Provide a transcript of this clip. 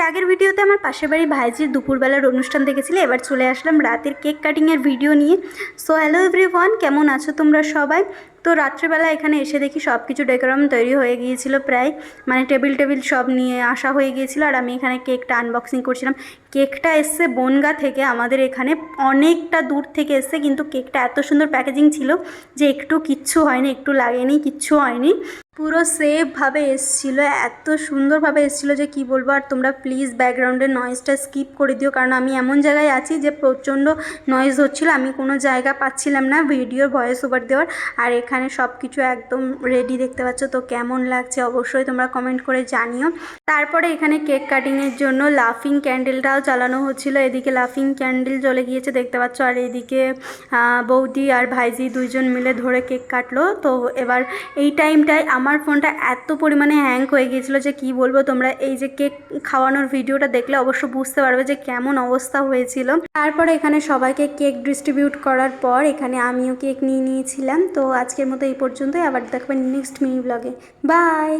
এর আগের ভিডিওতে আমার পাশের বাড়ি ভাইজির দুপুরবেলার অনুষ্ঠান দেখেছিলে। এবার চলে আসলাম রাতের কেক কাটিংয়ের ভিডিও নিয়ে। সো হ্যালো এভরিওয়ান, কেমন আছো তোমরা সবাই? তো রাত্রেবেলা এখানে এসে দেখি সব কিছু ডেকোরেশন তৈরি হয়ে গিয়েছিল প্রায়, মানে টেবিল সব নিয়ে আসা হয়ে গিয়েছিল। আর আমি এখানে কেকটা আনবক্সিং করছিলাম। কেকটা এসছে বনগাঁ থেকে, আমাদের এখানে অনেকটা দূর থেকে এসছে, কিন্তু কেকটা এত সুন্দর প্যাকেজিং ছিল যে একটু কিচ্ছু হয়নি, একটু লাগেনি, কিচ্ছু হয়নি, পুরো সেফভাবে এসেছিলো, এত সুন্দরভাবে এসেছিলো যে কি বলবো। আর তোমরা প্লিজ ব্যাকগ্রাউন্ডের নয়েজটা স্কিপ করে দিও, কারণ আমি এমন জায়গায় আছি যে প্রচণ্ড নয়েজ হচ্ছিলো, আমি কোনো জায়গা পাচ্ছিলাম না ভিডিওর ভয়েস ওভার দেওয়ার। আর এখানে সব কিছু একদম রেডি, দেখতে পাচ্ছ তো কেমন লাগছে অবশ্যই তোমরা কমেন্ট করে জানিও। তারপরে এখানে কেক কাটিংয়ের জন্য লাফিং ক্যান্ডেলটাও চালানো হচ্ছিলো। এদিকে লাফিং ক্যান্ডেল জ্বলে গিয়েছে দেখতে পাচ্ছ, আর এদিকে বৌদি আর ভাইজি দুইজন মিলে ধরে কেক কাটলো। তো এবার এই টাইমটায় আমার ফোনটা এত পরিমাণে হ্যাং হয়ে গিয়েছিলো যে কি বলবো। তোমরা এই যে কেক খাওয়ানোর ভিডিওটা দেখলে অবশ্য বুঝতে পারবে যে কেমন অবস্থা হয়েছিল। তারপরে এখানে সবাইকে কেক ডিস্ট্রিবিউট করার পর এখানে আমিও কেক নিয়ে নিয়েছিলাম। তো আজকের মতো এই পর্যন্তই, আবার দেখবেন নেক্সট মিনি ব্লগে। বাই।